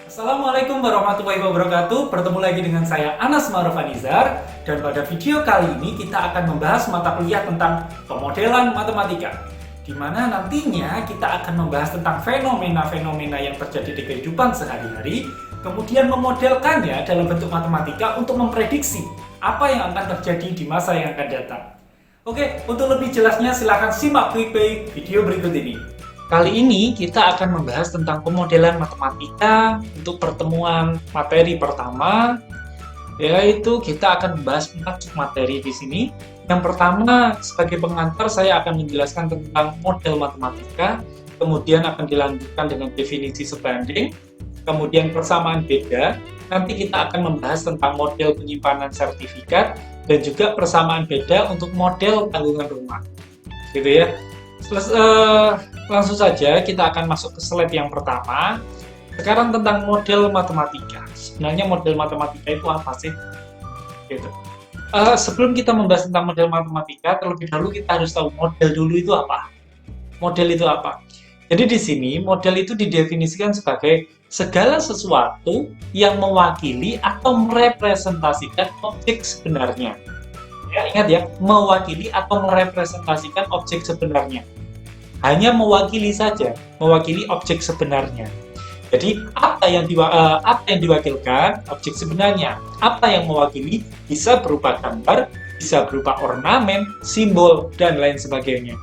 Assalamualaikum warahmatullahi wabarakatuh. Bertemu lagi dengan saya Anas Ma'ruf Anizar. Dan pada video kali ini kita akan membahas mata kuliah tentang pemodelan matematika, di mana nantinya kita akan membahas tentang fenomena-fenomena yang terjadi di kehidupan sehari-hari, kemudian memodelkannya dalam bentuk matematika untuk memprediksi apa yang akan terjadi di masa yang akan datang. Oke, untuk lebih jelasnya silahkan simak baik-baik video berikut ini. Kali ini kita akan membahas tentang pemodelan matematika untuk pertemuan materi pertama, yaitu kita akan membahas 4 materi di sini. Yang pertama, sebagai pengantar saya akan menjelaskan tentang model matematika, kemudian akan dilanjutkan dengan definisi sebanding, kemudian persamaan beda. Nanti kita akan membahas tentang model penyimpanan sertifikat dan juga persamaan beda untuk model tanggungan rumah. Gitu ya. Langsung saja kita akan masuk ke slide yang pertama. Sekarang tentang model matematika. Sebenarnya model matematika itu apa sih? Gitu. Sebelum kita membahas tentang model matematika, terlebih dahulu kita harus tahu model dulu itu apa. Model itu apa? Jadi di sini model itu didefinisikan sebagai segala sesuatu yang mewakili atau merepresentasikan objek sebenarnya. Ya, ingat ya, mewakili atau merepresentasikan objek sebenarnya. Hanya mewakili saja, mewakili objek sebenarnya. Jadi apa yang diwakilkan? Objek sebenarnya. Apa yang mewakili bisa berupa gambar, bisa berupa ornamen, simbol, dan lain sebagainya.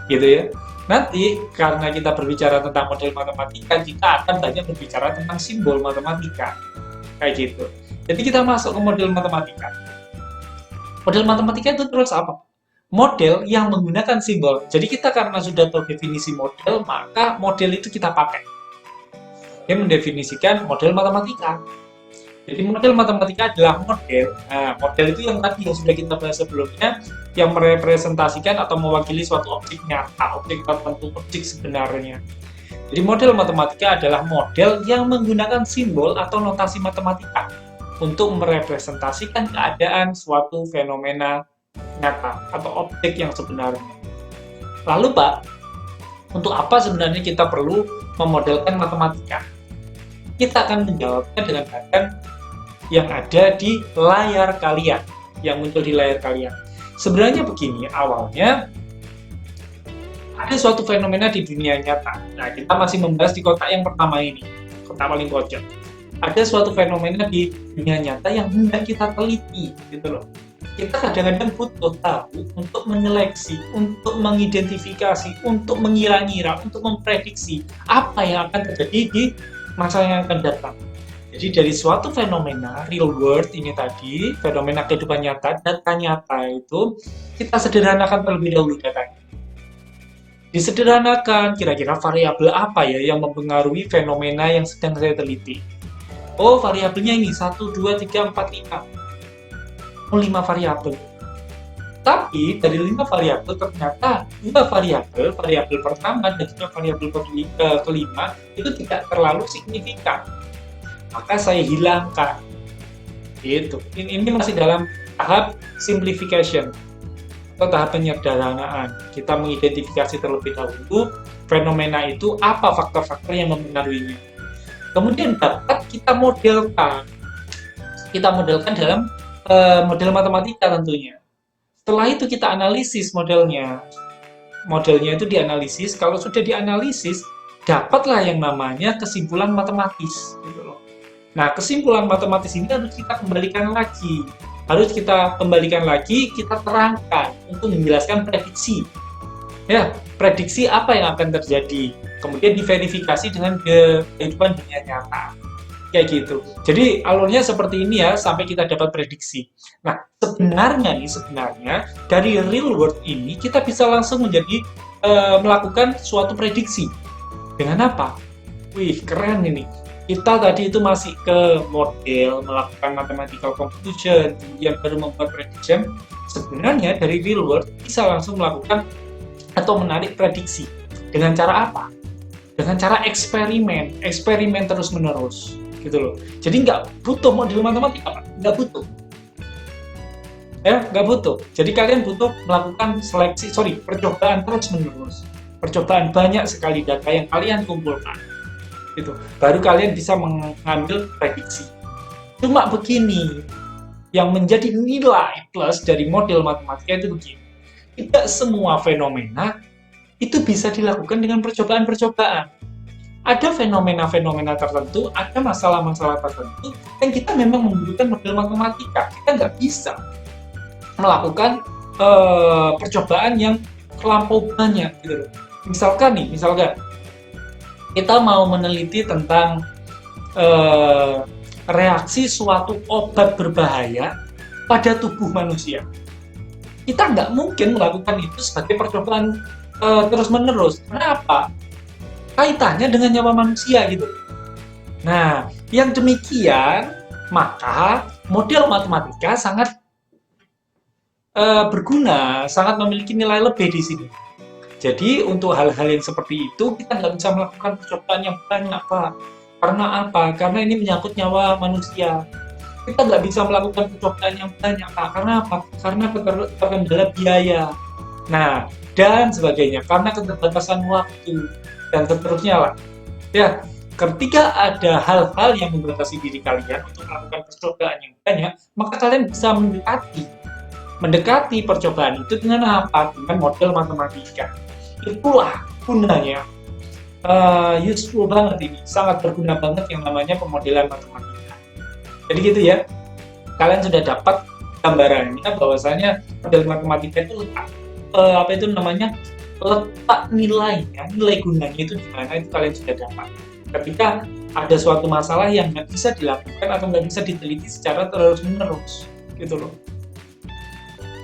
Gitu ya. Nanti karena kita berbicara tentang model matematika, kita akan banyak berbicara tentang simbol matematika. Kayak gitu. Jadi kita masuk ke model matematika. Model matematika itu terus apa? Model yang menggunakan simbol. Jadi kita karena sudah tahu definisi model, maka model itu kita pakai. Yang mendefinisikan model matematika. Jadi model matematika adalah model. Nah, model itu yang tadi yang sudah kita bahas sebelumnya, yang merepresentasikan atau mewakili suatu objek nyata, objek tertentu, objek sebenarnya. Jadi model matematika adalah model yang menggunakan simbol atau notasi matematika untuk merepresentasikan keadaan suatu fenomena nyata atau objek yang sebenarnya. Lalu Pak, untuk apa sebenarnya kita perlu memodelkan matematika? Kita akan menjawabnya dengan bahan yang ada di layar kalian, yang muncul di layar kalian. Sebenarnya begini, awalnya ada suatu fenomena di dunia nyata. Nah, kita masih membahas di kotak yang pertama ini, kotak paling pojok. Ada suatu fenomena di dunia nyata yang hendak kita teliti, gitu loh. Kita kadang-kadang butuh tahu untuk menyeleksi, untuk mengidentifikasi, untuk mengira-ngira, untuk memprediksi apa yang akan terjadi di masa yang akan datang. Jadi dari suatu fenomena real world ini tadi, fenomena kehidupan nyata, data nyata itu kita sederhanakan terlebih dahulu datanya. Disederhanakan, kira-kira variabel apa ya yang mempengaruhi fenomena yang sedang saya teliti. Oh, variabelnya ini 1, 2, 3, 4, 5. 5 variabel. Tapi dari 5 variabel ternyata 2 variabel pertama dan juga variabel kelima itu tidak terlalu signifikan. Maka saya hilangkan. Gitu. Ini masih dalam tahap simplification atau tahap penyederhanaan. Kita mengidentifikasi terlebih dahulu fenomena itu apa faktor-faktor yang mempengaruhinya. Kemudian dapat kita modelkan. Kita modelkan dalam model matematika tentunya. Setelah itu kita analisis modelnya. Modelnya itu dianalisis. Kalau sudah dianalisis, dapatlah yang namanya kesimpulan matematis. Gitu loh. Nah, kesimpulan matematis ini harus kita kembalikan lagi. Harus kita kembalikan lagi, kita terangkan untuk menjelaskan prediksi. Ya, prediksi apa yang akan terjadi. Kemudian diverifikasi dengan kehidupan dunia nyata. Kayak gitu. Jadi alurnya seperti ini ya, sampai kita dapat prediksi. Nah, sebenarnya dari real world ini kita bisa langsung melakukan suatu prediksi. Dengan apa? Wih, keren ini. Kita tadi itu masih ke model, melakukan mathematical conclusion, kemudian baru membuat prediction. Sebenarnya dari real world bisa langsung melakukan atau menarik prediksi. Dengan cara apa? Dengan cara eksperimen terus-menerus. Gitu loh. Jadi nggak butuh model matematika, Pak. Nggak butuh. Ya, nggak butuh. Jadi kalian butuh melakukan percobaan terus-menerus. Percobaan banyak sekali data yang kalian kumpulkan. Gitu. Baru kalian bisa mengambil prediksi. Cuma begini, yang menjadi nilai plus dari model matematika itu begini. Tidak semua fenomena itu bisa dilakukan dengan percobaan-percobaan. Ada fenomena-fenomena tertentu, ada masalah-masalah tertentu yang kita memang membutuhkan model matematika. Kita nggak bisa melakukan percobaan yang terlampau banyak gitu loh. Misalkan kita mau meneliti tentang reaksi suatu obat berbahaya pada tubuh manusia. Kita nggak mungkin melakukan itu sebagai percobaan terus-menerus. Kenapa? Kaitannya dengan nyawa manusia gitu. Nah, yang demikian, maka model matematika sangat berguna, sangat memiliki nilai lebih di sini. Jadi untuk hal-hal yang seperti itu kita nggak bisa melakukan percobaan yang banyak, Pak. Karena apa? Karena ini menyangkut nyawa manusia. Kita nggak bisa melakukan percobaan yang banyak, Pak. Karena apa? Karena terkendala biaya. Nah, dan sebagainya. Karena keterbatasan waktu dan seterusnya lah. Ya, ketika ada hal-hal yang membatasi diri kalian untuk melakukan percobaan yang banyak, maka kalian bisa mendekati percobaan itu dengan apa? Dengan model matematika. Itulah gunanya. Useful banget ini, sangat berguna banget yang namanya pemodelan matematika. Jadi gitu ya, kalian sudah dapat gambarannya bahwasanya model matematika itu letak letak nilainya, nilai gunanya itu di mana itu kalian sudah dapat. Ketika ada suatu masalah yang nggak bisa dilakukan atau nggak bisa diteliti secara terus-menerus, gitu loh.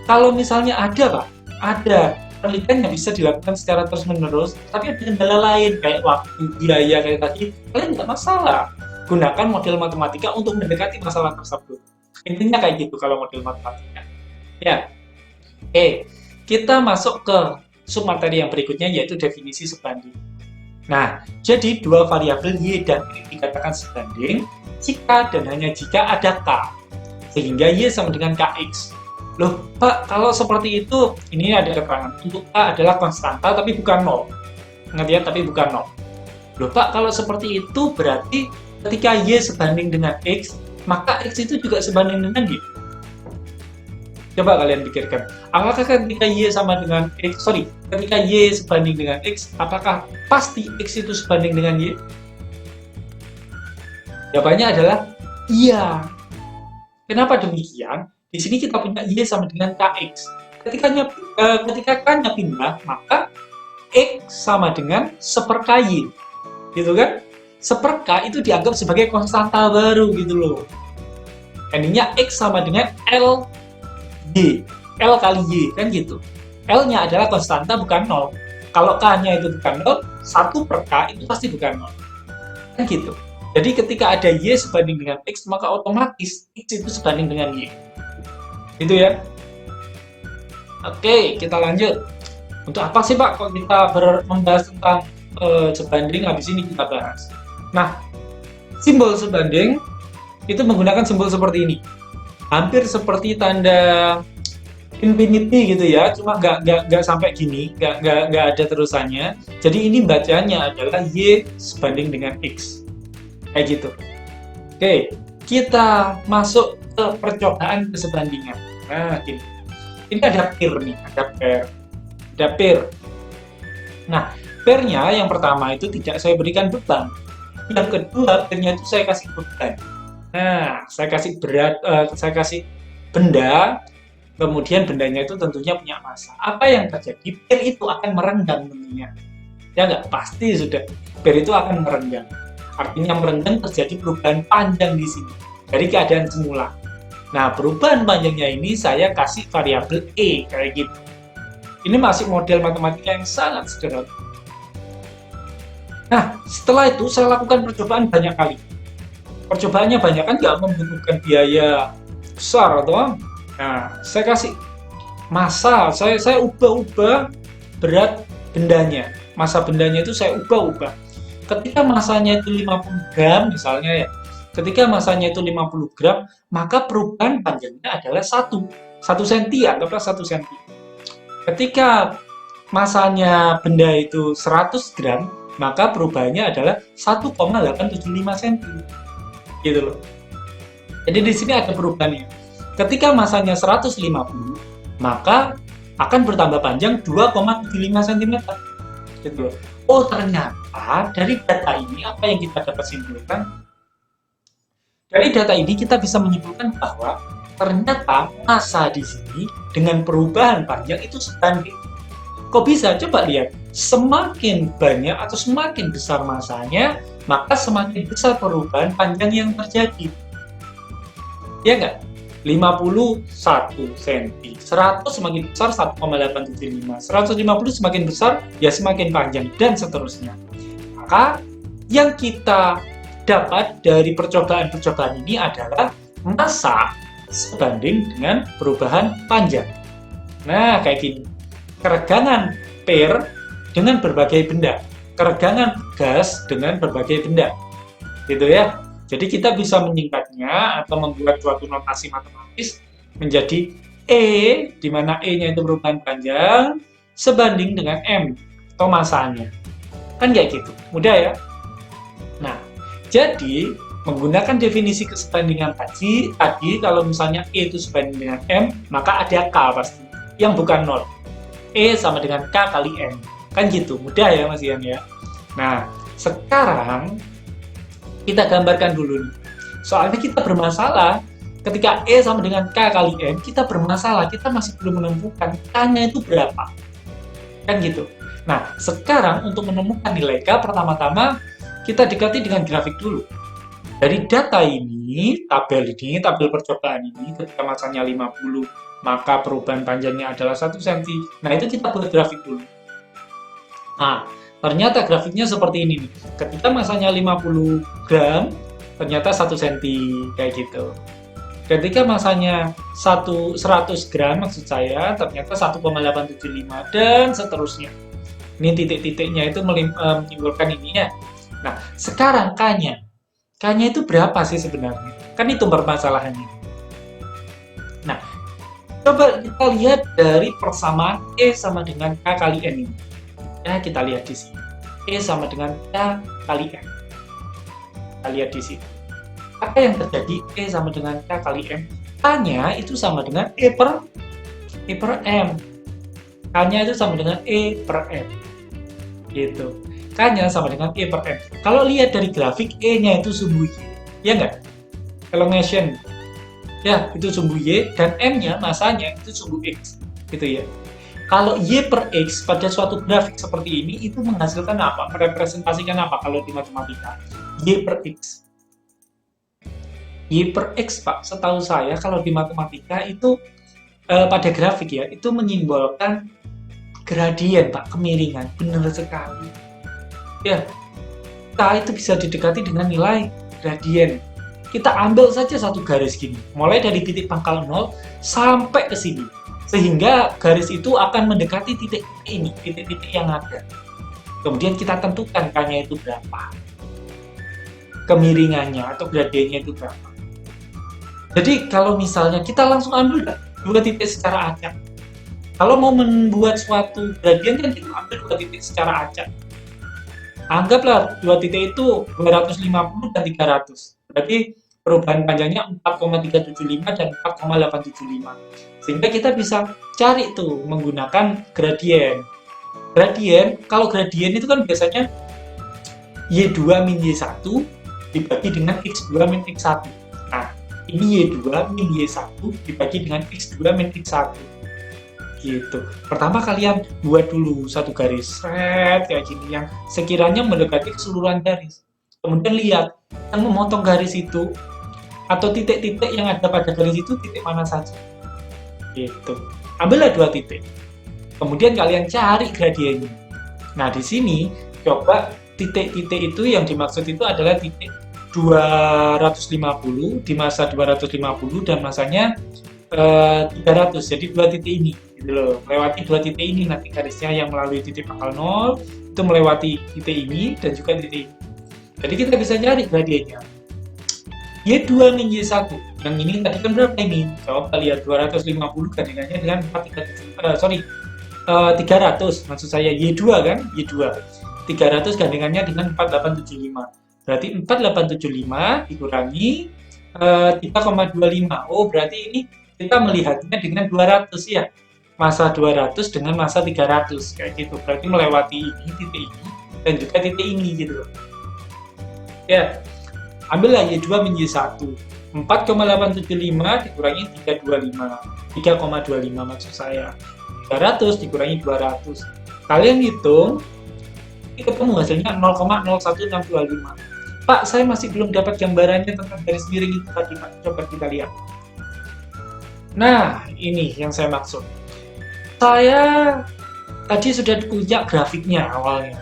Kalau misalnya ada penelitian yang bisa dilakukan secara terus-menerus, tapi ada kendala lain kayak waktu, biaya kayak tadi, kalian nggak masalah. Gunakan model matematika untuk mendekati masalah tersebut. Intinya kayak gitu kalau model matematika. Ya, oke. Kita masuk ke submateri yang berikutnya yaitu definisi sebanding. Nah, jadi dua variabel Y dan X dikatakan sebanding jika dan hanya jika ada K, sehingga Y sama dengan KX. Loh, Pak, kalau seperti itu, ini ada keterangan. Untuk A adalah konstanta, tapi bukan 0. Ingat ya, tapi bukan 0. Loh, Pak, kalau seperti itu, berarti ketika Y sebanding dengan X, maka X itu juga sebanding dengan Y. Coba kalian pikirkan. Apakah ketika Y sama dengan X, ketika Y sebanding dengan X, apakah pasti X itu sebanding dengan Y? Jawabannya adalah iya. Kenapa demikian? Di sini kita punya Y sama dengan KX. Ketika K-nya pindah, maka X sama dengan 1/KY. Gitu kan? 1/K itu dianggap sebagai konstanta baru gitu loh. Endingnya X sama dengan L kali Y, kan gitu. L-nya adalah konstanta bukan 0. Kalau K-nya itu bukan 0, 1/K itu pasti bukan 0. Kan gitu. Jadi ketika ada Y sebanding dengan X, maka otomatis X itu sebanding dengan Y. Gitu ya. Oke, kita lanjut. Untuk apa sih Pak kalau kita membahas tentang sebanding, habis ini kita bahas. Nah, simbol sebanding itu menggunakan simbol seperti ini. Hampir seperti tanda infinity gitu ya, cuma nggak sampai gini, nggak ada terusannya. Jadi ini bacanya adalah Y sebanding dengan X. Kayak gitu. Oke, kita masuk ke percobaan kesebandingan. Nah, gini. Ini ada pair nih, ada pair. Nah, pairnya yang pertama itu tidak saya berikan beban. Yang kedua, pairnya itu saya kasih beban. Nah, saya kasih benda, kemudian bendanya itu tentunya punya massa. Apa yang terjadi? Pair itu akan merenggang tentunya. Ya nggak? Pasti sudah. Pair itu akan merenggang. Artinya merenggang terjadi perubahan panjang di sini dari keadaan semula. Nah, perubahan panjangnya ini saya kasih variabel E, kayak gitu. Ini masih model matematika yang sangat sederhana. Nah, setelah itu saya lakukan percobaan banyak kali. Percobaannya banyak kan nggak membutuhkan biaya besar, atau nah, saya kasih massa, saya ubah-ubah berat bendanya. Massa bendanya itu saya ubah-ubah. Ketika massanya itu 50 gram misalnya ya, ketika massanya itu 50 gram, maka perubahan panjangnya adalah 1 cm, anggaplah 1 cm. Ketika massanya benda itu 100 gram, maka perubahannya adalah 1,875 cm. Gitu loh. Jadi di sini ada perubahannya. Ketika masanya 150, maka akan bertambah panjang 2,75 cm. Gitu loh. Oh, ternyata dari data ini apa yang kita dapat simpulkan? Dari data ini kita bisa menyimpulkan bahwa ternyata massa di sini dengan perubahan panjang itu sebanding. Kok bisa? Coba lihat. Semakin banyak atau semakin besar massanya, maka semakin besar perubahan panjang yang terjadi. Ya nggak? 51 cm. 100 semakin besar 1,875. 150 semakin besar, ya semakin panjang, dan seterusnya. Maka yang kita dapat dari percobaan-percobaan ini adalah massa sebanding dengan perubahan panjang. Nah, kayak gini. Keregangan pair dengan berbagai benda. Keregangan gas dengan berbagai benda. Gitu ya. Jadi kita bisa menyingkatnya atau membuat suatu notasi matematis menjadi E, di mana E-nya itu perubahan panjang, sebanding dengan M, atau massanya. Kan kayak gitu. Mudah ya? Nah, jadi menggunakan definisi kesebandingan tadi kalau misalnya E itu sebanding dengan M, maka ada K pasti, yang bukan 0. E sama dengan K kali M. Kan gitu, mudah ya Mas Ian ya. Nah, sekarang kita gambarkan dulu nih. Soalnya kita bermasalah, ketika E sama dengan K kali M, kita bermasalah, kita masih belum menemukan K-nya itu berapa. Kan gitu. Nah, sekarang untuk menemukan nilai K, pertama-tama kita dekati dengan grafik dulu. Dari data ini, tabel percobaan ini, ketika massanya 50, maka perubahan panjangnya adalah 1 cm. Nah, itu kita buat grafik dulu. Nah, ternyata grafiknya seperti ini nih. Ketika massanya 50 gram, ternyata 1 cm, kayak gitu. Ketika massanya 100 gram, maksud saya, ternyata 1,875, dan seterusnya. Ini titik-titiknya itu menimbulkan ini ya. Nah, sekarang K-nya. K-nya itu berapa sih sebenarnya? Kan itu permasalahannya. Nah, coba kita lihat dari persamaan E sama dengan K kali N ini. Ya, kita lihat di sini. E sama dengan K kali M. Kita lihat di sini. Apa yang terjadi E sama dengan K kali M? K-nya itu sama dengan E per M. K-nya itu sama dengan E per M. Gitu. K-nya sama dengan E per M. Kalau lihat dari grafik, E-nya itu sumbu Y. Ya nggak? Elongation. Ya, itu sumbu Y. Dan M-nya, masanya, itu sumbu X. Gitu ya. Kalau Y per X pada suatu grafik seperti ini, itu menghasilkan apa? Merepresentasikan apa kalau di matematika? Y per X. Y per X, Pak, setahu saya kalau di matematika itu pada grafik ya, itu menyimbolkan gradien, Pak, kemiringan. Benar sekali. Ya, K itu bisa didekati dengan nilai gradien. Kita ambil saja satu garis gini, mulai dari titik pangkal 0 sampai ke sini. Sehingga garis itu akan mendekati titik ini, titik-titik yang ada. Kemudian kita tentukan K-nya itu berapa. Kemiringannya atau gradiennya itu berapa. Jadi kalau misalnya kita langsung ambil dua titik secara acak. Kalau mau membuat suatu gradien kan kita ambil dua titik secara acak. Anggaplah dua titik itu 250 dan 300. Berarti perubahan panjangnya 4,375 dan 4,875. Sehingga kita bisa cari tuh menggunakan gradien. Kalau gradien itu kan biasanya Y2 min Y1 dibagi dengan X2 min X1. Nah, ini Y2 min Y1 dibagi dengan X2 min X1. Gitu. Pertama kalian buat dulu satu garis kayak gini yang sekiranya mendekati keseluruhan garis. Kemudian lihat yang memotong garis itu atau titik-titik yang ada pada garis itu titik mana saja. Gitu. Ambillah dua titik. Kemudian kalian cari gradiennya. Nah, di sini coba titik-titik itu yang dimaksud itu adalah titik 250 di masa 250 dan masanya 300. Jadi dua titik ini gitu loh. Melewati dua titik ini nanti garisnya yang melalui titik pangkal 0 itu melewati titik ini dan juga titik ini. Jadi kita bisa cari gradiennya. Y2 min Y1 yang ini tadi kan berapa ini? Coba lihat 250 bandingannya dengan 300 maksud saya Y2 kan? Y2 300 gandengannya dengan 4875. Berarti 4875 dikurangi 3,25. Oh, berarti ini kita melihatnya dengan 200 ya. Massa 200 dengan massa 300 kayak gitu. Berarti melewati ini, titik ini dan juga titik ini gitu. Ya. Ambillah Y2 menjadi 1. 4,875 dikurangi 3,25 maksud saya. 300 dikurangi 200. Kalian hitung, ini ketemu hasilnya 0,01625. Pak, saya masih belum dapat gambarannya tentang garis miring itu tadi, Pak. Coba kita lihat. Nah, ini yang saya maksud. Saya tadi sudah punya grafiknya awalnya.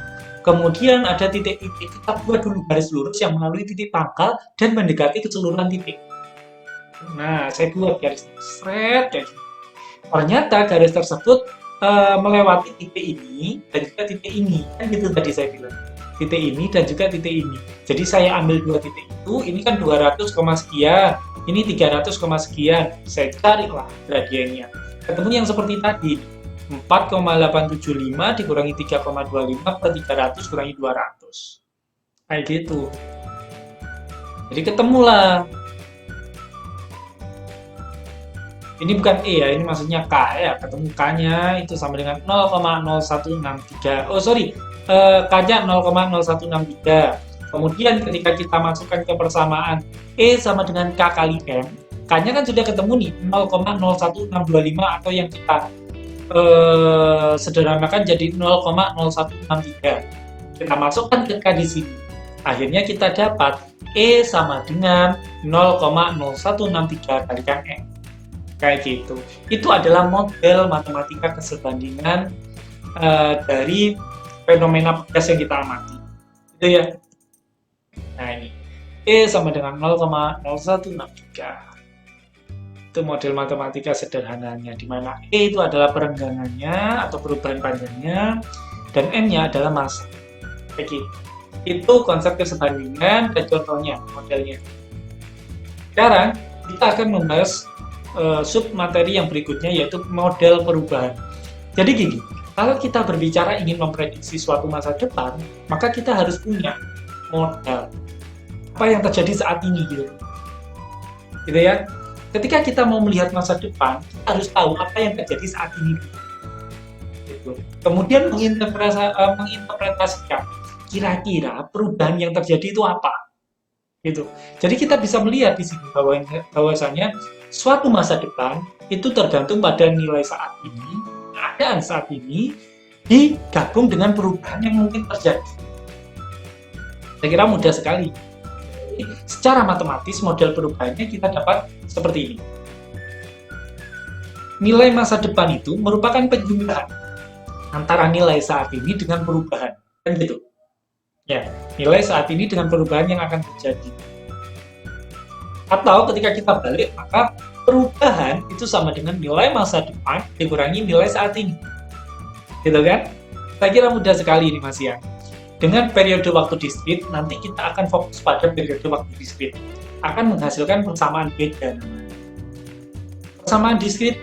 Kemudian ada titik-titik, kita buat dulu garis lurus yang melalui titik pangkal dan mendekati keseluruhan titik. Nah, saya buat garis seret kayak gini. Ternyata garis tersebut melewati titik ini dan juga titik ini. Kan gitu tadi saya bilang. Titik ini dan juga titik ini. Jadi saya ambil dua titik itu, ini kan 200, sekian, ini 300, sekian. Saya carilah gradiennya. Ketemu yang seperti tadi. 4,875 dikurangi 3,25 per 300 kurangi 200. Kayak gitu. Jadi ketemulah. Ini bukan E ya, ini maksudnya K ya. Ketemu K-nya itu sama dengan 0,0163. Oh sorry, K-nya 0,0163. Kemudian ketika kita masukkan ke persamaan E sama dengan K kali M, K-nya kan sudah ketemu nih, 0,01625 atau yang kita sederhanakan jadi 0,0163. Kita masukkan ke K di sini. Akhirnya kita dapat E sama dengan 0,0163 kalikan M. Kayak gitu. Itu adalah model matematika keserbandingan dari fenomena pegas yang kita amati. Itu ya. Nah ini. E sama dengan 0,0163. Itu model matematika sederhananya, di mana E itu adalah perenggangannya atau perubahan panjangnya, dan M-nya adalah massa. Kayak gitu. Itu konsep keserbandingan dan contohnya, modelnya. Sekarang kita akan membahas sub materi yang berikutnya, yaitu model perubahan. Jadi gini, kalau kita berbicara ingin memprediksi suatu masa depan, maka kita harus punya modal. Apa yang terjadi saat ini gitu. Gitu ya. Ketika kita mau melihat masa depan, kita harus tahu apa yang terjadi saat ini. Gitu. Kemudian menginterpretasikan kira-kira perubahan yang terjadi itu apa. Gitu. Jadi kita bisa melihat di sini bahwasanya suatu masa depan itu tergantung pada nilai saat ini, keadaan saat ini, digabung dengan perubahan yang mungkin terjadi. Saya kira mudah sekali. Secara matematis model perubahannya kita dapat seperti ini. Nilai masa depan itu merupakan penjumlahan antara nilai saat ini dengan perubahan, kan gitu. Ya, nilai saat ini dengan perubahan yang akan terjadi. Atau ketika kita balik, maka perubahan itu sama dengan nilai masa depan dikurangi nilai saat ini. Gitu kan? Saya kira mudah sekali ini Mas ya. Dengan periode waktu diskrit, nanti kita akan fokus pada periode waktu diskrit. Akan menghasilkan persamaan beda namanya. Persamaan diskrit,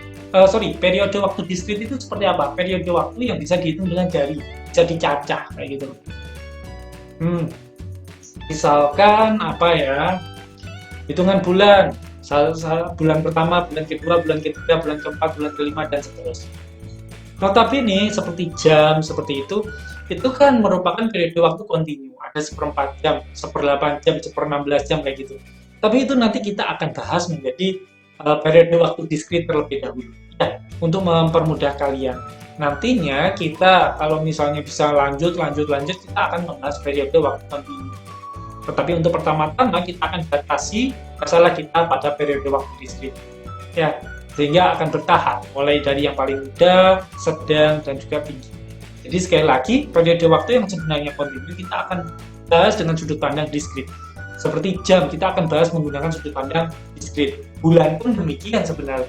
periode waktu diskrit itu seperti apa? Periode waktu yang bisa dihitung dengan jari, bisa dicacah kayak gitu. Misalkan apa ya? Hitungan bulan. Bulan pertama, bulan kedua, bulan ketiga, bulan keempat, bulan kelima, dan seterusnya. Notabene seperti jam, seperti itu kan merupakan periode waktu kontinu. Ada 1/4 jam, 1/8 jam, 1/16 jam kayak gitu. Tapi itu nanti kita akan bahas menjadi periode waktu diskrit terlebih dahulu. Ya, untuk mempermudah kalian. Nantinya kita kalau misalnya bisa lanjut, kita akan membahas periode waktu kontinu. Tetapi untuk pertama-tama kita akan batasi masalah kita pada periode waktu diskrit. Ya, sehingga akan bertahap, mulai dari yang paling mudah, sedang, dan juga tinggi. Jadi sekali lagi, periode waktu yang sebenarnya kontinu kita akan bahas dengan sudut pandang diskrit. Seperti jam, kita akan bahas menggunakan sudut pandang diskrit. Bulan pun demikian sebenarnya.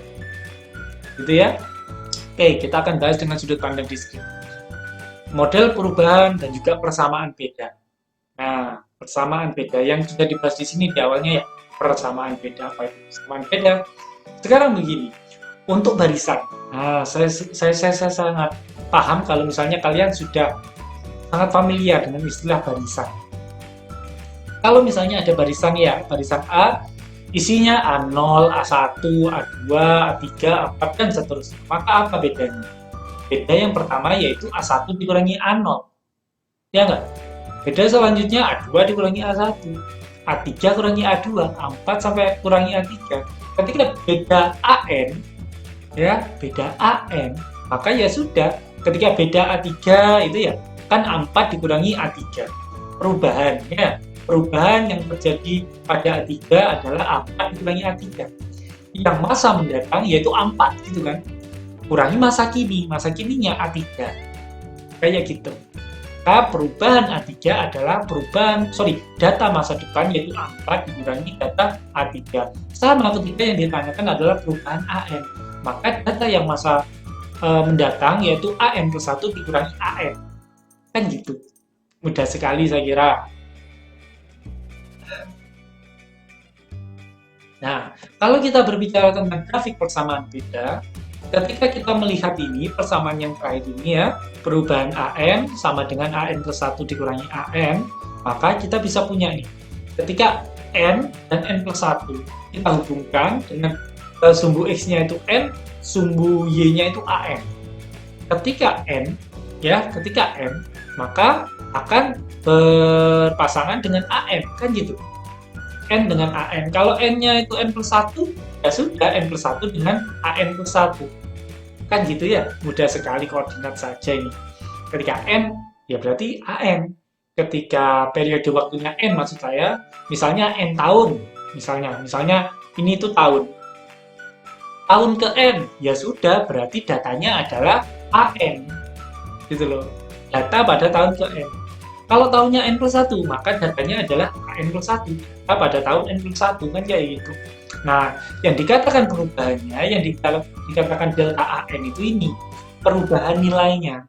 Gitu ya. Oke, kita akan bahas dengan sudut pandang diskrit. Model perubahan dan juga persamaan beda. Nah, persamaan beda yang sudah dibahas di sini di awalnya ya, persamaan beda apa itu? Persamaan beda. Sekarang begini, untuk barisan. Nah, saya sangat paham kalau misalnya kalian sudah sangat familiar dengan istilah barisan. Kalau misalnya ada barisan ya, barisan A, isinya A0, A1, A2, A3, A4, dan seterusnya. Maka apa bedanya? Beda yang pertama yaitu A1 dikurangi A0. Ya nggak? Beda selanjutnya A2 dikurangi A1, A3 kurangi A2, A4 sampai kurangi A3. Ketika beda AN, ya, beda AN, maka ya sudah, ketika beda A3 itu ya, kan A4 dikurangi A3. Perubahannya, perubahan yang terjadi pada A3 adalah A4 dikurangi A3. Yang masa mendatang yaitu A4 gitu kan. Kurangi masa kininya A3. Kayak gitu. Maka perubahan A3 adalah data masa depan yaitu A4 dikurangi data A3. Sama ketika yang ditanyakan adalah perubahan AN. Maka data yang masa mendatang yaitu AN plus 1 dikurangi AN. Kan gitu. Mudah sekali saya kira. Nah, kalau kita berbicara tentang grafik persamaan beda, ketika kita melihat ini, persamaan yang terakhir ini ya, perubahan AN sama dengan AN plus 1 dikurangi AN, maka kita bisa punya nih, ketika N dan N plus 1 kita hubungkan dengan sumbu X-nya itu N, sumbu Y-nya itu AN. Ketika N, maka akan berpasangan dengan AN, kan gitu. N dengan AN. Kalau N-nya itu N plus 1, ya sudah N plus 1 dengan AN plus 1. Kan gitu ya, mudah sekali koordinat saja ini. Ketika N, ya berarti AN. Ketika periode waktunya N maksud saya, misalnya N tahun, misalnya ini itu tahun. Tahun ke N, ya sudah berarti datanya adalah AN. Gitu loh. Data pada tahun ke N. Kalau tahunnya N plus 1, maka datanya adalah AN plus 1. Pada tahun N plus 1, kan kayak gitu. Nah, yang dikatakan perubahannya, yang dikatakan delta AN itu ini, perubahan nilainya.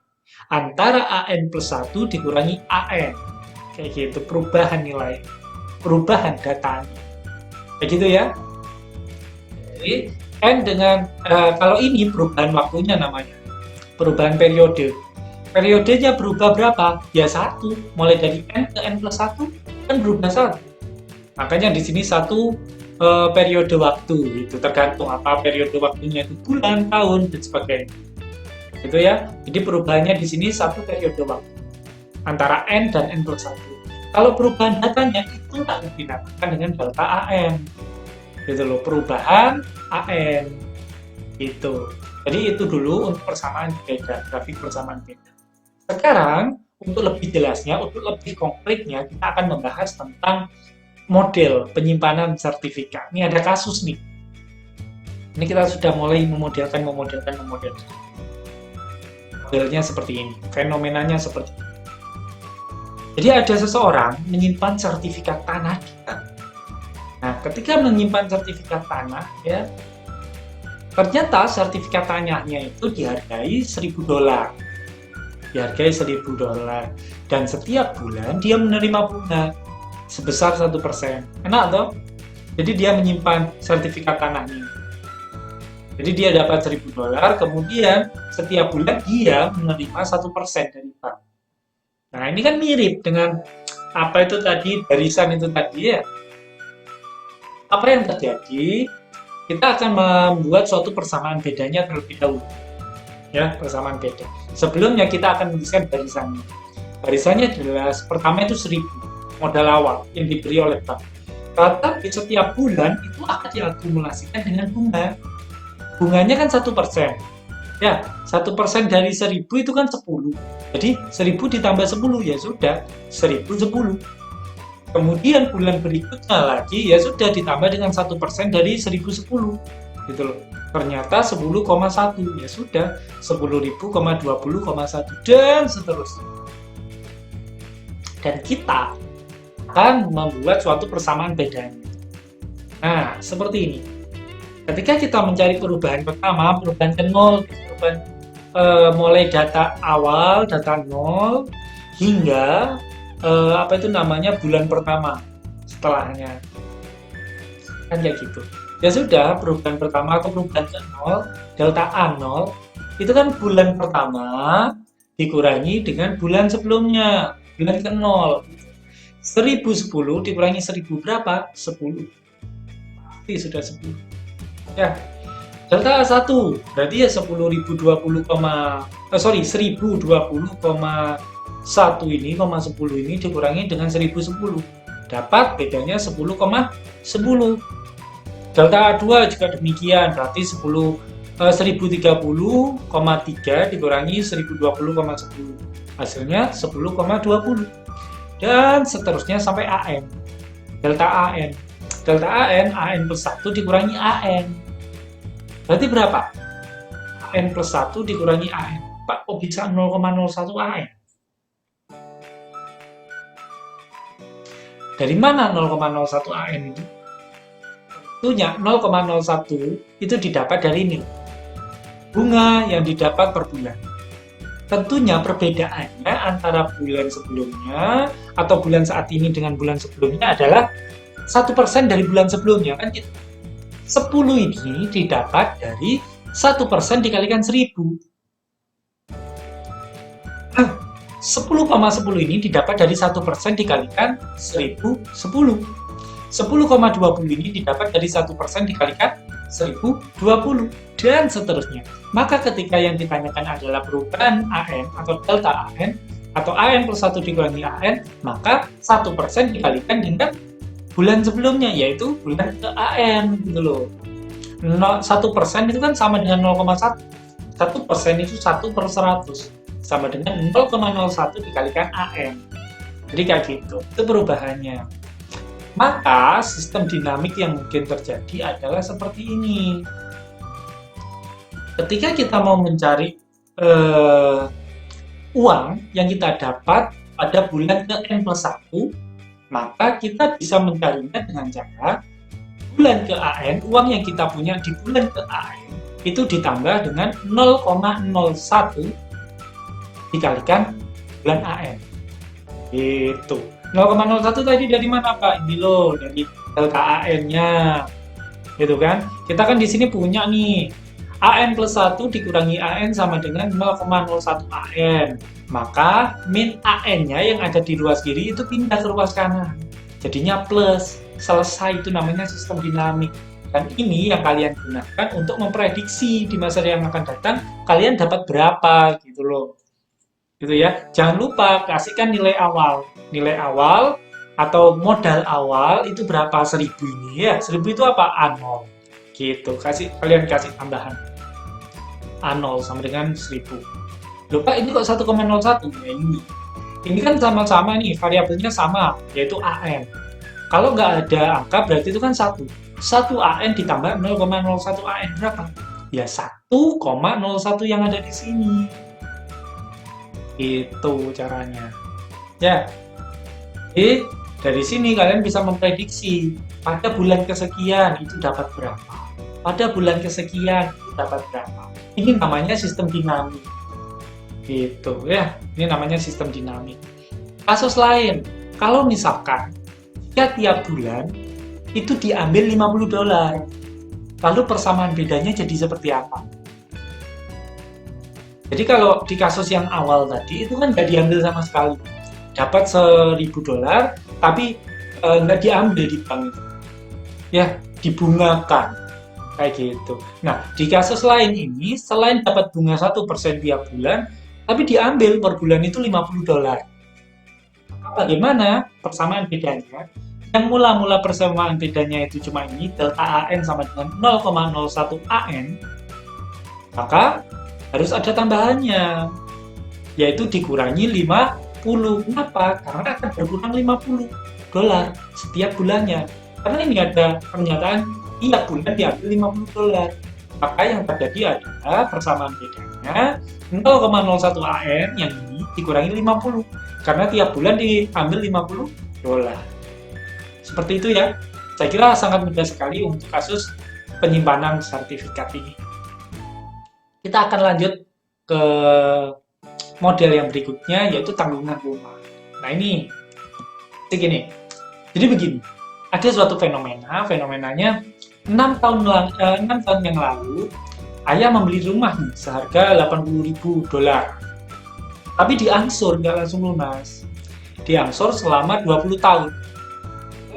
Antara AN plus 1 dikurangi AN. Kayak gitu, perubahan nilai. Perubahan datanya. Kayak gitu ya. Jadi, N dengan, kalau ini perubahan waktunya namanya. Perubahan periode. Periodenya berubah berapa? Ya 1. Mulai dari N ke N plus 1 kan berubah 1. Makanya di sini 1 periode waktu, itu tergantung apa periode waktunya itu, bulan, tahun, dan sebagainya. Gitu ya. Jadi perubahannya di sini 1 periode waktu antara N dan N plus 1. Kalau perubahan datanya itu tak dinamakan dengan delta AN. Gitu loh, perubahan AN. Gitu. Jadi itu dulu untuk persamaan beda, grafik persamaan beda. Sekarang, untuk lebih jelasnya, untuk lebih konkretnya, kita akan membahas tentang model penyimpanan sertifikat. Ini ada kasus nih. Ini kita sudah mulai memodelkan. Modelnya seperti ini, fenomenanya seperti ini. Jadi ada seseorang menyimpan sertifikat tanah kita. Nah, ketika menyimpan sertifikat tanah, ya, ternyata sertifikat tanahnya itu dihargai $1.000. Dihargai $1.000, dan setiap bulan dia menerima bunga sebesar 1%. Enak toh? Jadi dia menyimpan sertifikat tanahnya. Jadi dia dapat $1.000, kemudian setiap bulan dia menerima 1% dari bank. Nah, ini kan mirip dengan apa itu tadi, barisan itu tadi ya. Apa yang terjadi? Kita akan membuat suatu persamaan bedanya terlebih dahulu. Ya, persamaan beda. Sebelumnya kita akan menuliskan barisannya. Barisannya jelas, pertama itu 1.000 modal awal yang diberi oleh bank. Tetapi setiap bulan itu akan diakumulasikan dengan bunga. Bunganya kan 1%. Ya, 1% dari 1.000 itu kan 10. Jadi 1.000 ditambah 10 ya sudah 1.010. Kemudian bulan berikutnya lagi ya sudah ditambah dengan 1% dari 1.010. Gitu loh. Ternyata 10,1, ya sudah 10.000,20,1 dan seterusnya. Dan kita akan membuat suatu persamaan bedanya. Nah, seperti ini. Ketika kita mencari perubahan pertama, perubahan ke 0, perubahan mulai data awal, data 0 hingga bulan pertama setelahnya. Kan kayak gitu. Ya sudah, perubahan pertama atau perubahan ke 0, delta A0, itu kan bulan pertama dikurangi dengan bulan sebelumnya, bulan ke-0. 1010 dikurangi 1000 berapa? 10. Pasti sudah 10. Ya. Delta A1 berarti ya 10.020, 1020,1 ini, 10 ini dikurangi dengan 1010. Dapat bedanya 10,10. Delta A2 juga demikian, berarti 1030,3 dikurangi 1020,10. Hasilnya 10,20. Dan seterusnya sampai AN. Delta AN. Delta AN plus 1 dikurangi AN. Berarti berapa? AN plus 1 dikurangi AN. Pak, kok bisa 0,01 AN? Dari mana 0,01 AN itu? Tentunya 0,01 itu didapat dari ini. Bunga yang didapat per bulan. Tentunya perbedaannya antara bulan sebelumnya atau bulan saat ini dengan bulan sebelumnya adalah 1% dari bulan sebelumnya, kan gitu. 10 ini didapat dari 1% dikalikan 1000. 10,10 ini didapat dari 1% dikalikan 1010. 10,20 ini didapat dari 1% dikalikan 1020, dan seterusnya. Maka ketika yang ditanyakan adalah perubahan AN atau delta AN, atau AN plus 1 dikurangi AN, maka 1% dikalikan dengan bulan sebelumnya, yaitu bulan ke AN, gitu loh. 1% itu kan sama dengan 0,1. 1% itu 1/100, sama dengan 0,01 dikalikan AN. Jadi kayak gitu, itu perubahannya. Maka sistem dinamik yang mungkin terjadi adalah seperti ini. Ketika kita mau mencari uang yang kita dapat pada bulan ke N plus 1, maka kita bisa mencarinya dengan cara bulan ke AN, uang yang kita punya di bulan ke AN itu ditambah dengan 0,01 dikalikan bulan AN. Gitu. 0,01 tadi dari mana, Pak? Ini loh, dari delta AN-nya. Gitu kan? Kita kan di sini punya nih AN plus 1 dikurangi AN sama dengan 0,01 AN. Maka min AN-nya yang ada di ruas kiri itu pindah ke ruas kanan. Jadinya plus. Selesai, itu namanya sistem dinamik. Dan ini yang kalian gunakan untuk memprediksi di masa yang akan datang kalian dapat berapa gitu loh. Gitu ya. Jangan lupa kasihkan nilai awal. Nilai awal atau modal awal itu berapa? 1000 ini ya. 1000 itu apa? A0. Gitu. Kalian kasih tambahan. A0 sama dengan 1000. Lupa ini kok 1,01 ya ini. Ini kan sama-sama nih, variabelnya sama, yaitu AN. Kalau nggak ada angka berarti itu kan 1. 1 AN ditambah 0,01 AN berapa? Ya 1,01 yang ada di sini. Itu caranya. Ya. Jadi dari sini kalian bisa memprediksi pada bulan kesekian itu dapat berapa. Pada bulan kesekian itu dapat berapa. Ini namanya sistem dinamik. Gitu ya, ini namanya sistem dinamik. Kasus lain, kalau misalkan jika tiap bulan itu diambil $50, lalu persamaan bedanya jadi seperti apa? Jadi kalau di kasus yang awal tadi itu kan nggak diambil sama sekali, dapat $1000 tapi nggak diambil di bank itu, ya dibungakan kayak gitu. Nah di kasus lain ini selain dapat bunga 1% tiap bulan, tapi diambil per bulan itu $50. Bagaimana persamaan bedanya? Yang mula-mula persamaan bedanya itu cuma ini, delta AN sama dengan 0,01 AN, maka harus ada tambahannya, yaitu dikurangi 50. Kenapa? Karena akan berkurang $50 setiap bulannya. Karena ini ada pernyataan tiap bulan diambil $50. Maka yang terjadi adalah persamaan bedanya 0,01 AN yang ini dikurangi 50 karena tiap bulan diambil $50. Seperti itu ya. Saya kira sangat mudah sekali untuk kasus penyimpanan sertifikat ini. Kita akan lanjut ke model yang berikutnya, yaitu tanggungan rumah. Nah ini begini. Jadi begini, ada suatu fenomenanya 6 tahun yang lalu ayah membeli rumah nih, seharga $80.000. Tapi diangsur, nggak langsung lunas. Diangsur selama 20 tahun.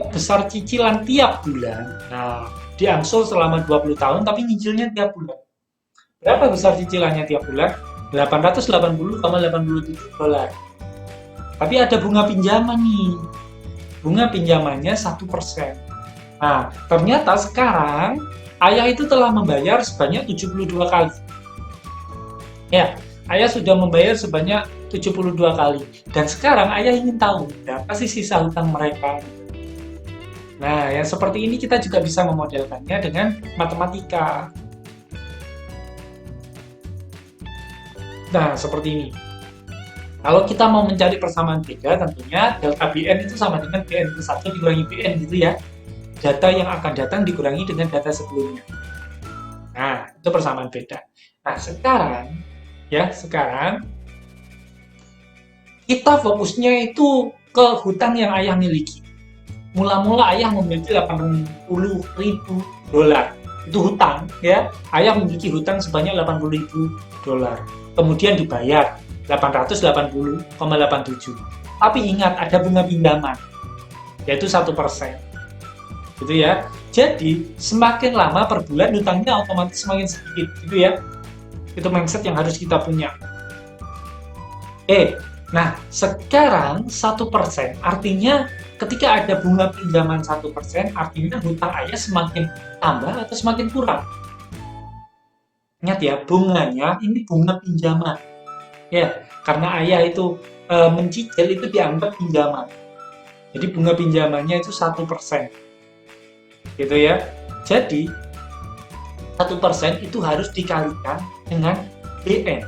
Besar cicilan tiap bulan. Nah, diangsur selama 20 tahun tapi nyicilnya tiap bulan. Berapa besar cicilannya tiap bulan? 880,87 dolar. Tapi ada bunga pinjaman nih. Bunga pinjamannya 1%. Nah, ternyata sekarang ayah itu telah membayar sebanyak 72 kali. Ya, ayah sudah membayar sebanyak 72 kali. Dan sekarang ayah ingin tahu berapa sih sisa hutang mereka. Nah, yang seperti ini kita juga bisa memodelkannya dengan matematika. Nah, seperti ini. Kalau kita mau mencari persamaan beda, tentunya delta Bn itu sama dengan Bn plus 1 dikurangi Bn gitu ya. Data yang akan datang dikurangi dengan data sebelumnya. Nah, itu persamaan beda. Nah, sekarang kita fokusnya itu ke hutang yang ayah miliki. Mula-mula ayah memiliki 80.000 dolar. Itu hutang ya. Ayah memiliki hutang sebanyak 80.000 dolar. Kemudian dibayar 880,87. Tapi ingat ada bunga pinjaman, yaitu 1%. Gitu ya. Jadi semakin lama per bulan hutangnya otomatis semakin sedikit, gitu ya. Itu mindset yang harus kita punya. Nah sekarang 1% artinya ketika ada bunga pinjaman 1%, artinya hutang ayah semakin tambah atau semakin kurang. Ingat ya, bunganya ini bunga pinjaman. Ya, karena ayah itu mencicil itu dianggap pinjaman. Jadi bunga pinjamannya itu 1%. Gitu ya. Jadi 1% itu harus dikalikan dengan BN,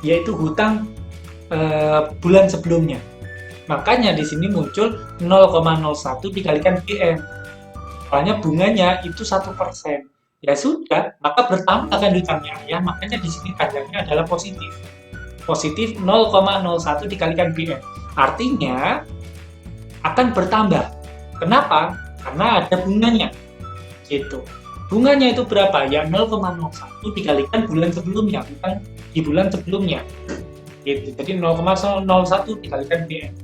yaitu hutang bulan sebelumnya. Makanya di sini muncul 0,01 dikalikan BN. Soalnya bunganya itu 1%. Ya sudah, maka bertambah kan hutangnya ayah, makanya di sini tandanya adalah positif. Positif 0,01 dikalikan BN. Artinya akan bertambah. Kenapa? Karena ada bunganya. Gitu. Bunganya itu berapa? Ya 0,01 dikalikan bulan sebelumnya, bukan di bulan sebelumnya. Gitu. Jadi 0,01 dikalikan BN.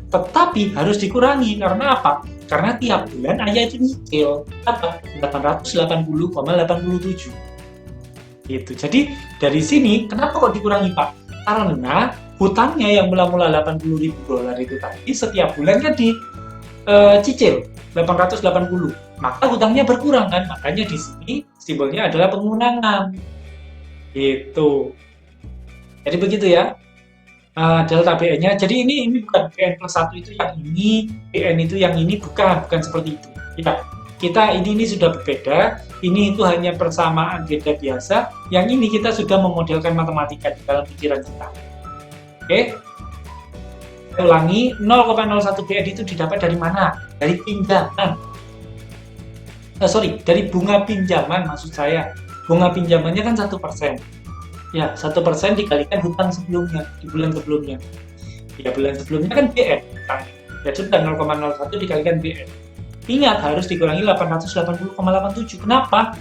Tetapi harus dikurangi karena apa? Karena tiap bulan ayah itu nyicil apa? 880,87. Gitu. Jadi dari sini kenapa kok dikurangi, Pak? Karena hutangnya yang mula-mula 80.000 dolar itu tadi setiap bulannya dicicil 880. Maka hutangnya berkurang kan? Makanya di sini simbolnya adalah pengurangan. Gitu. Jadi begitu ya. Delta BN-nya. Jadi ini bukan BN plus 1 itu yang ini, BN itu yang ini, bukan seperti itu. Kita ini sudah berbeda, ini itu hanya persamaan beda biasa, yang ini kita sudah memodelkan matematika di dalam pikiran kita. Oke? Saya ulangi, 0,01 BN itu didapat dari mana? Dari pinjaman. Dari bunga pinjaman maksud saya. Bunga pinjamannya kan 1%. Ya, 1% dikalikan hutang sebelumnya, di bulan sebelumnya. Ya, bulan sebelumnya kan BN. Ya sudah, 0,01 dikalikan BN. Ingat, harus dikurangi 880,87. Kenapa?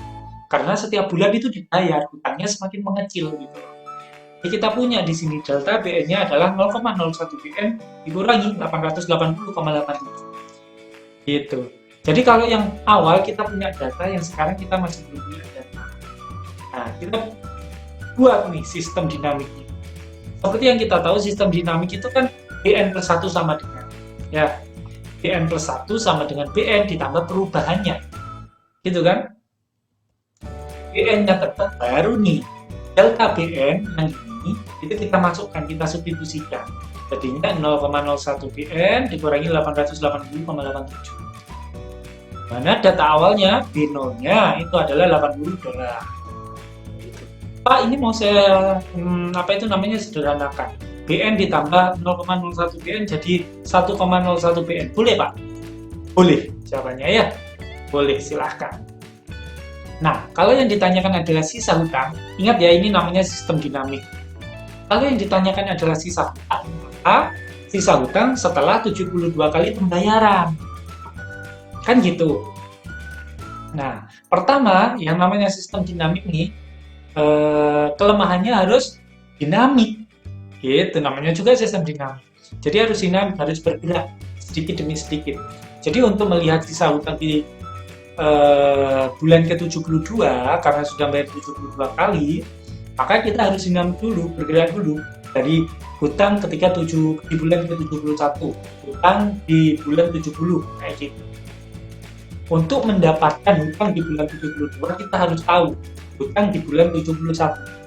Karena setiap bulan itu dibayar, hutangnya semakin mengecil gitu. Jadi kita punya di sini delta BN-nya adalah 0,01 BN dikurangi 880,87. Gitu. Jadi kalau yang awal kita punya data, yang sekarang kita masih belum punya data. Nah, kita buat nih sistem dinamiknya. Seperti yang kita tahu, sistem dinamik itu kan BN plus 1 sama dengan ya BN plus 1 sama dengan BN ditambah perubahannya, gitu kan? BN-nya tetap, baru nih delta BN yang ini itu kita masukkan, kita substitusikan. Jadinya 0,01 BN dikurangi 880,87. Mana data awalnya B0-nya itu adalah 80 dolar. Pak, ini mau saya sederhanakan. BN ditambah 0,01 BN jadi 1,01 BN. Boleh, Pak? Boleh, jawabannya ya. Boleh, silahkan. Nah, kalau yang ditanyakan adalah sisa hutang, ingat ya, ini namanya sistem dinamik. Kalau yang ditanyakan adalah sisa hutang, maka sisa hutang setelah 72 kali pembayaran. Kan gitu. Nah, pertama, yang namanya sistem dinamik nih, kelemahannya harus dinamik Itu namanya juga sistem dinamik. Jadi harus bergerak sedikit demi sedikit. Jadi untuk melihat sisa hutang di bulan ke-72 karena sudah bayar 72 kali, maka kita harus dinamik dulu, bergerak dulu dari hutang ketika di bulan ke-71, hutang di bulan 70 kayak gitu. Untuk mendapatkan hutang di bulan 72 kita harus tahu hutang di bulan 71.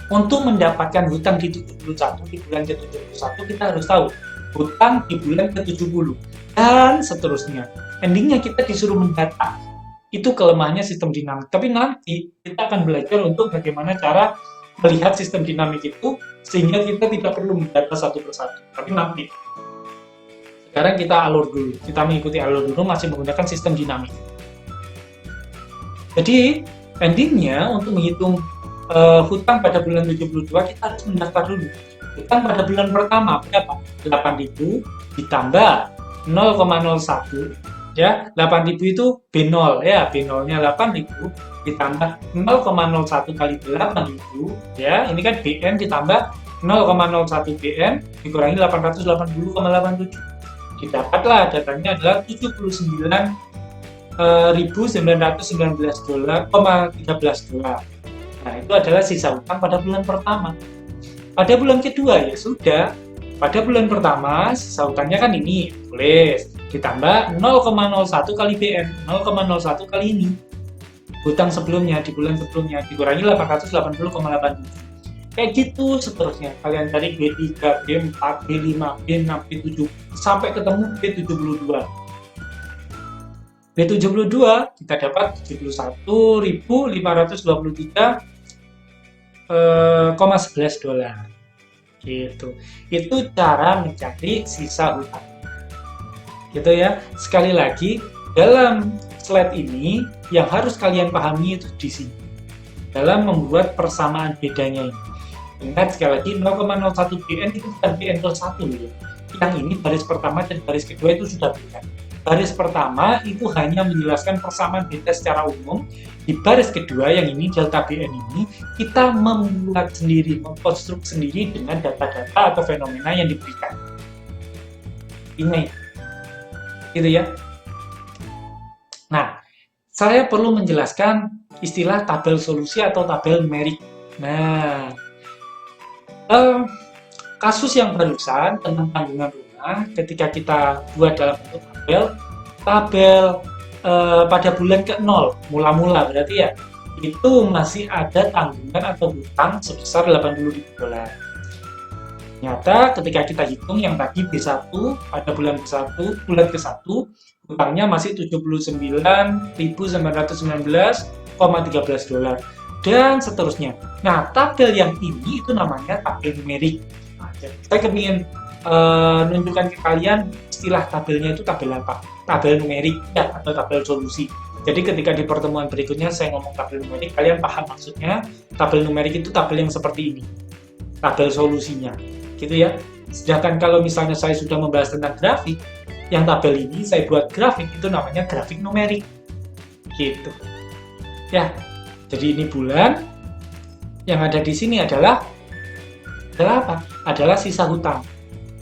Untuk mendapatkan hutang di 71 di bulan ke-71 kita harus tahu hutang di bulan ke-70 dan seterusnya. Endingnya kita disuruh mendata. Itu kelemahannya sistem dinamik. Tapi nanti kita akan belajar untuk bagaimana cara melihat sistem dinamik itu sehingga kita tidak perlu mendata satu persatu. Tapi nanti. Sekarang kita alur dulu. Kita mengikuti alur dulu masih menggunakan sistem dinamik. Jadi endingnya untuk menghitung hutang pada bulan 72 kita harus mendaftar dulu. Hutang pada bulan pertama berapa? 8.000 ditambah 0,01 ya, 8.000 itu B0 ya, B0-nya 8.000 ditambah 0,01 kali 8.000 ya, ini kan BN ditambah 0,01 BN dikurangi 880,87, didapatlah datanya adalah 79.919 dolar, 13 dolar. Nah, itu adalah sisa hutang pada bulan pertama. Pada bulan kedua ya sudah, pada bulan pertama sisa hutangnya kan ini, tulis ditambah 0,01 kali BN, 0,01 kali ini hutang sebelumnya di bulan sebelumnya dikurangi 880,87. Kayak gitu seterusnya. Kalian cari B3, B4, B5, B6, B7 sampai ketemu B72. B72 kita dapat 71.523,11 dolar. Gitu. Itu cara mencari sisa hutang. Gitu ya. Sekali lagi, dalam slide ini yang harus kalian pahami itu di sini. Dalam membuat persamaan bedanya ini. Ingat sekali lagi 0,01 BN itu bukan BN plus 1 ya. Yang ini baris pertama dan baris kedua itu sudah beda. Baris pertama itu hanya menjelaskan persamaan beta secara umum. Di baris kedua yang ini delta BN ini kita membuat sendiri, mengkonstruk sendiri dengan data-data atau fenomena yang diberikan. Ini, gitu ya. Nah, saya perlu menjelaskan istilah tabel solusi atau tabel numerik. Nah, kasus yang barusan tentang tanggungan rumah ketika kita buat dalam bentuk tabel pada bulan ke-0 mula-mula berarti ya itu masih ada tanggungan atau hutang sebesar 80.000 dolar. Ternyata ketika kita hitung yang tadi B1 pada bulan ke-1 hutangnya masih 79.919,13 dolar dan seterusnya. Nah, tabel yang ini itu namanya tabel numerik. Saya ingin menunjukkan ke kalian istilah tabelnya itu tabel apa? Tabel numerik ya, atau tabel solusi. Jadi ketika di pertemuan berikutnya saya ngomong tabel numerik, kalian paham maksudnya. Tabel numerik itu tabel yang seperti ini, tabel solusinya, gitu ya. Sedangkan kalau misalnya saya sudah membahas tentang grafik, yang tabel ini saya buat grafik itu namanya grafik numerik, gitu. Ya, jadi ini bulan, yang ada di sini adalah apa? Adalah sisa hutang.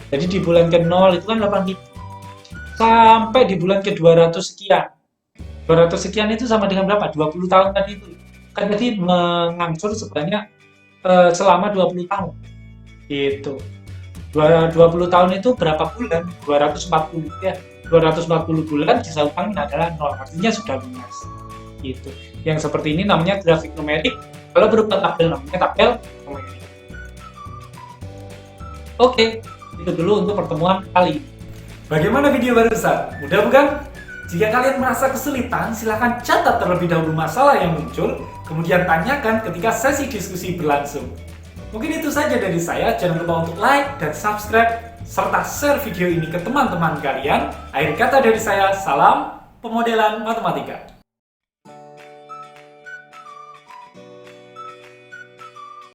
Jadi di bulan ke-0 itu kan 8.000 sampai di bulan ke-200 sekian. 200 sekian itu sama dengan berapa? 20 tahun tadi itu. Kan tadi mengangsur sebanyak selama 20 tahun. Gitu. 20 tahun itu berapa bulan? 240 ya. 240 bulan sisa hutangnya adalah 0. Artinya sudah lunas. Gitu. Yang seperti ini namanya grafik numerik. Kalau berupa tabel namanya tabel numerik. Oke, itu dulu untuk pertemuan kali ini. Bagaimana video barusan? Mudah bukan? Jika kalian merasa kesulitan, silahkan catat terlebih dahulu masalah yang muncul, kemudian tanyakan ketika sesi diskusi berlangsung. Mungkin itu saja dari saya, jangan lupa untuk like dan subscribe, serta share video ini ke teman-teman kalian. Akhir kata dari saya, salam pemodelan matematika.